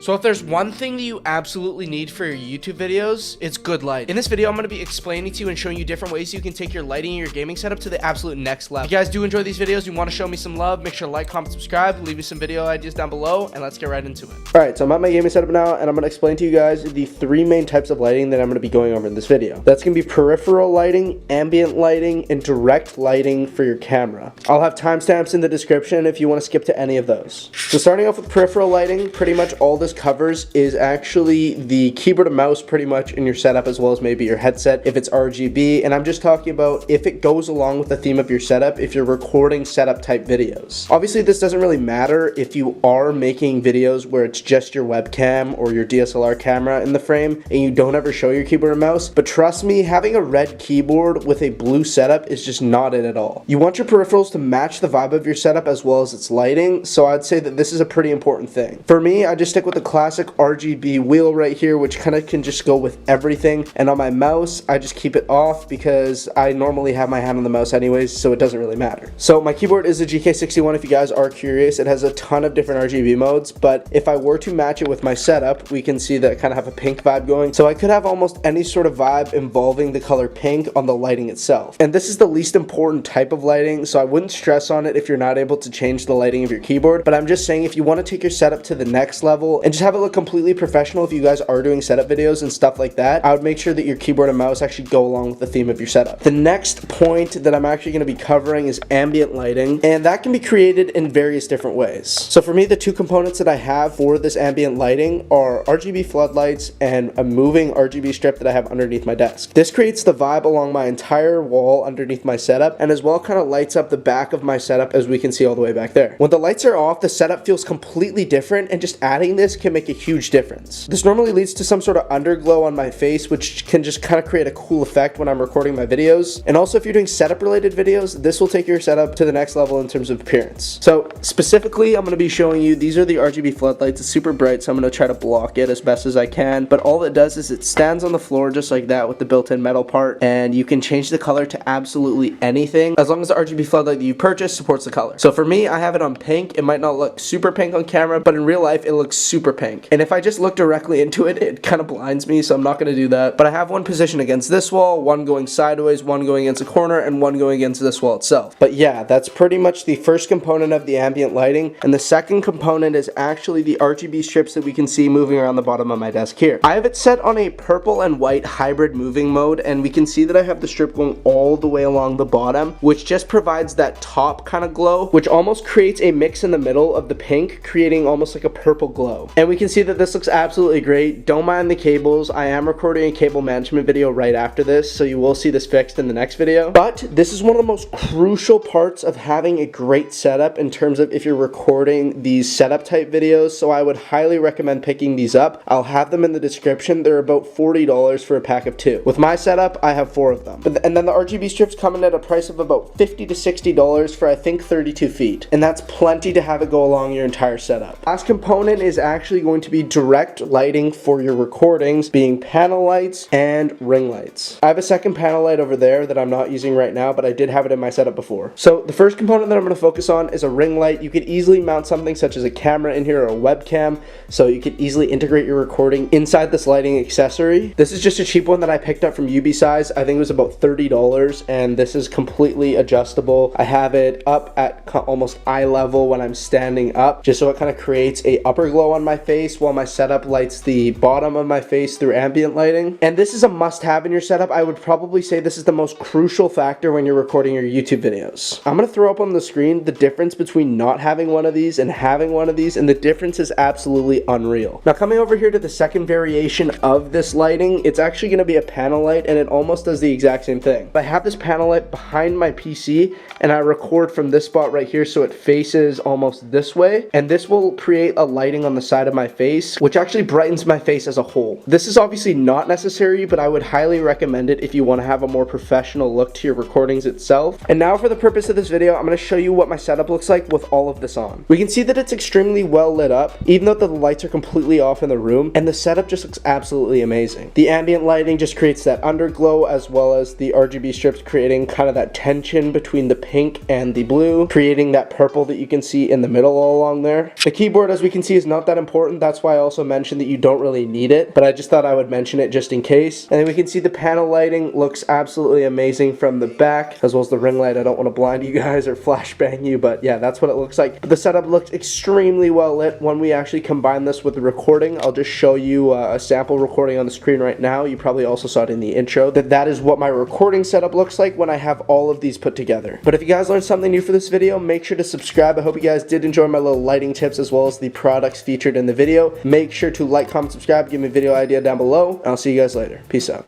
So if there's one thing that you absolutely need for your YouTube videos, it's good light. In this video, I'm going to be explaining to you and showing you different ways you can take your lighting and your gaming setup to the absolute next level. If you guys do enjoy these videos, you want to show me some love, make sure to like, comment, subscribe, leave me some video ideas down below, and let's get right into it. Alright, so I'm at my gaming setup now, and I'm going to explain to you guys the three main types of lighting that I'm going to be going over in this video. That's going to be peripheral lighting, ambient lighting, and direct lighting for your camera. I'll have timestamps in the description if you want to skip to any of those. So starting off with peripheral lighting, pretty much all this covers is actually the keyboard and mouse pretty much in your setup, as well as maybe your headset if it's RGB, and I'm just talking about if it goes along with the theme of your setup if you're recording setup type videos. Obviously this doesn't really matter if you are making videos where it's just your webcam or your DSLR camera in the frame and you don't ever show your keyboard and mouse, but trust me, having a red keyboard with a blue setup is just not it at all. You want your peripherals to match the vibe of your setup as well as its lighting, so I'd say that this is a pretty important thing. For me, I just stick with the classic RGB wheel right here, which kind of can just go with everything, and on my mouse I just keep it off because I normally have my hand on the mouse anyways, so it doesn't really matter. So my keyboard is a GK61 if you guys are curious. It has a ton of different RGB modes, but if I were to match it with my setup, we can see that I kind of have a pink vibe going, so I could have almost any sort of vibe involving the color pink on the lighting itself. And this is the least important type of lighting, so I wouldn't stress on it if you're not able to change the lighting of your keyboard, but I'm just saying if you want to take your setup to the next level and just have it look completely professional, if you guys are doing setup videos and stuff like that, I would make sure that your keyboard and mouse actually go along with the theme of your setup. The next point that I'm actually going to be covering is ambient lighting, and that can be created in various different ways. So for me, the two components that I have for this ambient lighting are RGB floodlights and a moving RGB strip that I have underneath my desk. This creates the vibe along my entire wall underneath my setup, and as well kind of lights up the back of my setup, as we can see all the way back there. When the lights are off, the setup feels completely different, and just adding this can make a huge difference. This normally leads to some sort of underglow on my face, which can just kind of create a cool effect when I'm recording my videos. And also if you're doing setup related videos, this will take your setup to the next level in terms of appearance. So specifically, I'm going to be showing you, these are the RGB floodlights. It's super bright, so I'm going to try to block it as best as I can, but all it does is it stands on the floor just like that with the built-in metal part, and you can change the color to absolutely anything as long as the RGB floodlight that you purchase supports the color. So for me, I have it on pink. It might not look super pink on camera, but in real life it looks super pink, and if I just look directly into it, it kind of blinds me, so I'm not going to do that. But I have one positioned against this wall, one going sideways, one going against a corner, and one going against this wall itself. But yeah, that's pretty much the first component of the ambient lighting, and the second component is actually the RGB strips that we can see moving around the bottom of my desk here. I have it set on a purple and white hybrid moving mode, and we can see that I have the strip going all the way along the bottom, which just provides that top kind of glow, which almost creates a mix in the middle of the pink, creating almost like a purple glow. And we can see that this looks absolutely great. Don't mind the cables. I am recording a cable management video right after this, so you will see this fixed in the next video. But this is one of the most crucial parts of having a great setup in terms of if you're recording these setup type videos, so I would highly recommend picking these up. I'll have them in the description. They're about $40 for a pack of 2. With my setup, I have 4 of them. And then the RGB strips come in at a price of about $50 to $60 for I think 32 feet. And that's plenty to have it go along your entire setup. Last component is actually going to be direct lighting for your recordings, being panel lights and ring lights. I have a second panel light over there that I'm not using right now, but I did have it in my setup before. So the first component that I'm going to focus on is a ring light. You could easily mount something such as a camera in here or a webcam, so you could easily integrate your recording inside this lighting accessory. This is just a cheap one that I picked up from UBsize. I think it was about $30, and this is completely adjustable. I have it up at almost eye level when I'm standing up, just so it kind of creates a upper glow on my face while my setup lights the bottom of my face through ambient lighting. And this is a must-have in your setup. I would probably say this is the most crucial factor when you're recording your YouTube videos. I'm going to throw up on the screen the difference between not having one of these and having one of these, and the difference is absolutely unreal. Now coming over here to the second variation of this lighting, it's actually going to be a panel light, and it almost does the exact same thing. I have this panel light behind my PC, and I record from this spot right here, so it faces almost this way, and this will create a lighting on the side of my face, which actually brightens my face as a whole. This is obviously not necessary, but I would highly recommend it if you want to have a more professional look to your recordings itself. And now for the purpose of this video, I'm going to show you what my setup looks like with all of this on. We can see that it's extremely well lit up, even though the lights are completely off in the room, and the setup just looks absolutely amazing. The ambient lighting just creates that underglow, as well as the RGB strips creating kind of that tension between the pink and the blue, creating that purple that you can see in the middle all along there. The keyboard, as we can see, is not that important important. That's why I also mentioned that you don't really need it, but I just thought I would mention it just in case. And then we can see the panel lighting looks absolutely amazing from the back, as well as the ring light. I don't want to blind you guys or flashbang you, but yeah, that's what it looks like. But the setup looked extremely well lit. When we actually combine this with the recording, I'll just show you a sample recording on the screen right now. You probably also saw it in the intro. That is what my recording setup looks like when I have all of these put together. But if you guys learned something new for this video, make sure to subscribe. I hope you guys did enjoy my little lighting tips as well as the products featured in the video. Make sure to like, comment, subscribe, give me a video idea down below, and I'll see you guys later. Peace out.